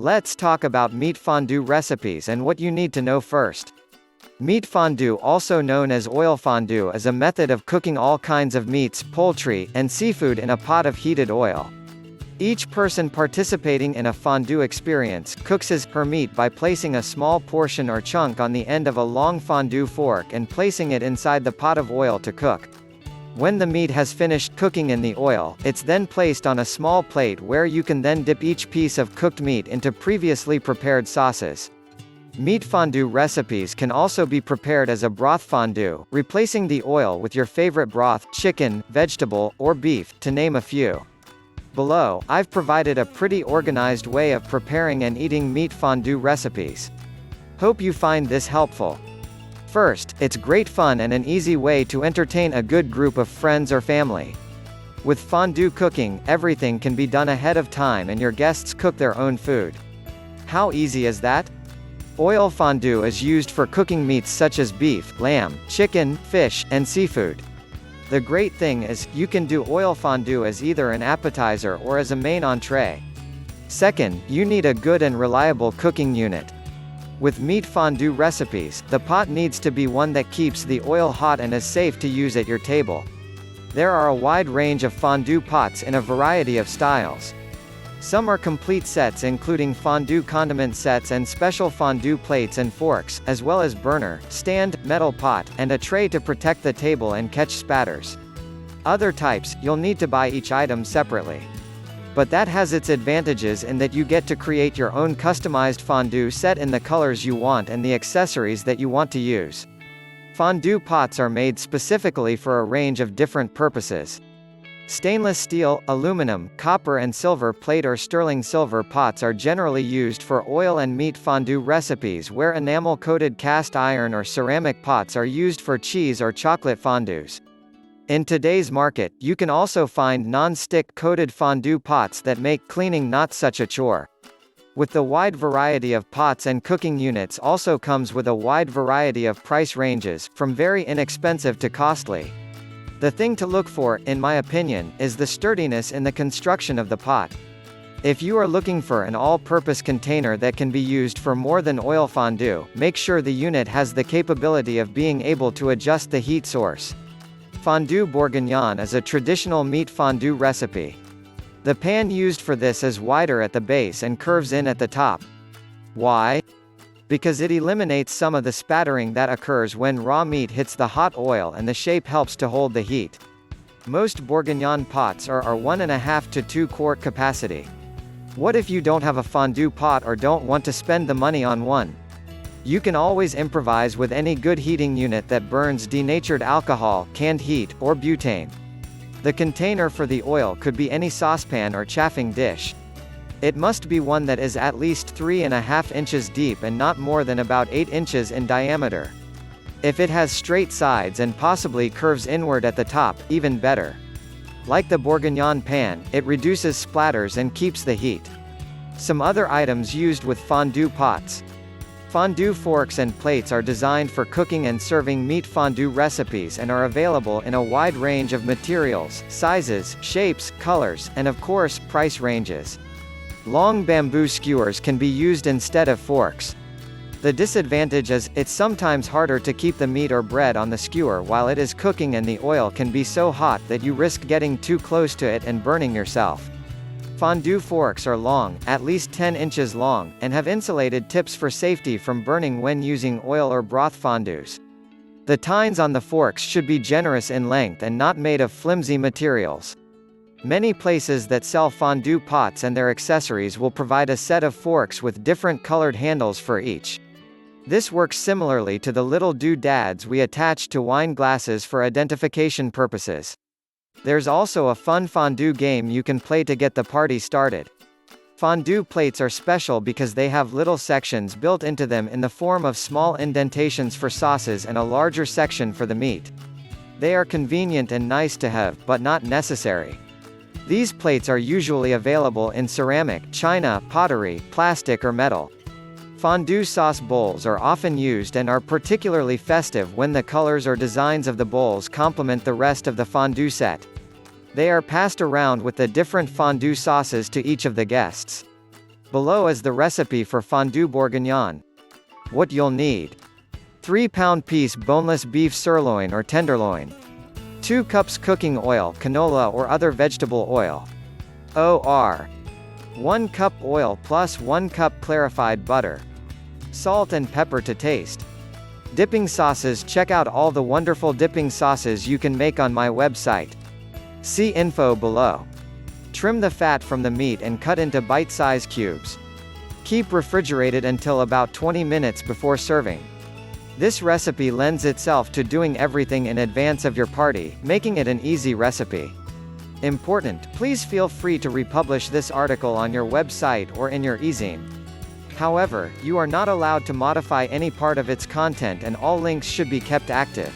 Let's talk about meat fondue recipes and what you need to know first. Meat fondue, also known as oil fondue, is a method of cooking all kinds of meats, poultry, and seafood in a pot of heated oil. Each person participating in a fondue experience cooks his/her meat by placing a small portion or chunk on the end of a long fondue fork and placing it inside the pot of oil to cook. When the meat has finished cooking in the oil, it's then placed on a small plate where you can then dip each piece of cooked meat into previously prepared sauces. Meat fondue recipes can also be prepared as a broth fondue, replacing the oil with your favorite broth, chicken, vegetable, or beef, to name a few. Below, I've provided a pretty organized way of preparing and eating meat fondue recipes. Hope you find this helpful. First, it's great fun and an easy way to entertain a good group of friends or family. With fondue cooking, everything can be done ahead of time and your guests cook their own food. How easy is that? Oil fondue is used for cooking meats such as beef, lamb, chicken, fish, and seafood. The great thing is, you can do oil fondue as either an appetizer or as a main entree. Second, you need a good and reliable cooking unit. With meat fondue recipes, the pot needs to be one that keeps the oil hot and is safe to use at your table. There are a wide range of fondue pots in a variety of styles. Some are complete sets including fondue condiment sets and special fondue plates and forks, as well as burner, stand, metal pot, and a tray to protect the table and catch spatters. Other types, you'll need to buy each item separately. But that has its advantages in that you get to create your own customized fondue set in the colors you want and the accessories that you want to use. Fondue pots are made specifically for a range of different purposes. Stainless steel, aluminum, copper and silver plate or sterling silver pots are generally used for oil and meat fondue recipes, where enamel-coated cast iron or ceramic pots are used for cheese or chocolate fondues. In today's market, you can also find non-stick coated fondue pots that make cleaning not such a chore. With the wide variety of pots and cooking units also comes with a wide variety of price ranges, from very inexpensive to costly. The thing to look for, in my opinion, is the sturdiness in the construction of the pot. If you are looking for an all-purpose container that can be used for more than oil fondue, make sure the unit has the capability of being able to adjust the heat source. Fondue bourguignon is a traditional meat fondue recipe. The pan used for this is wider at the base and curves in at the top. Why? Because it eliminates some of the spattering that occurs when raw meat hits the hot oil, and the shape helps to hold the heat. Most bourguignon pots are 1.5 to 2 quart capacity. What if you don't have a fondue pot or don't want to spend the money on one? You can always improvise with any good heating unit that burns denatured alcohol, canned heat, or butane. The container for the oil could be any saucepan or chafing dish. It must be one that is at least 3.5 inches deep and not more than about 8 inches in diameter. If it has straight sides and possibly curves inward at the top, even better. Like the bourguignon pan, it reduces splatters and keeps the heat. Some other items used with fondue pots. Fondue forks and plates are designed for cooking and serving meat fondue recipes and are available in a wide range of materials, sizes, shapes, colors, and of course, price ranges. Long bamboo skewers can be used instead of forks. The disadvantage is, it's sometimes harder to keep the meat or bread on the skewer while it is cooking, and the oil can be so hot that you risk getting too close to it and burning yourself. Fondue forks are long, at least 10 inches long, and have insulated tips for safety from burning when using oil or broth fondues. The tines on the forks should be generous in length and not made of flimsy materials. Many places that sell fondue pots and their accessories will provide a set of forks with different colored handles for each. This works similarly to the little doodads we attach to wine glasses for identification purposes. There's also a fun fondue game you can play to get the party started. Fondue plates are special because they have little sections built into them in the form of small indentations for sauces and a larger section for the meat. They are convenient and nice to have, but not necessary. These plates are usually available in ceramic, china, pottery, plastic or metal. Fondue sauce bowls are often used and are particularly festive when the colors or designs of the bowls complement the rest of the fondue set. They are passed around with the different fondue sauces to each of the guests. Below is the recipe for fondue bourguignon. What you'll need: 3-pound piece boneless beef sirloin or tenderloin, 2 cups cooking oil, canola or other vegetable oil, or 1 cup oil plus 1 cup clarified butter, salt and pepper to taste. Dipping sauces. Check out all the wonderful dipping sauces you can make on my website. See info below. Trim the fat from the meat and cut into bite-size cubes. Keep refrigerated until about 20 minutes before serving. This recipe lends itself to doing everything in advance of your party, making it an easy recipe. Important: please feel free to republish this article on your website or in your e-zine. However, you are not allowed to modify any part of its content and all links should be kept active.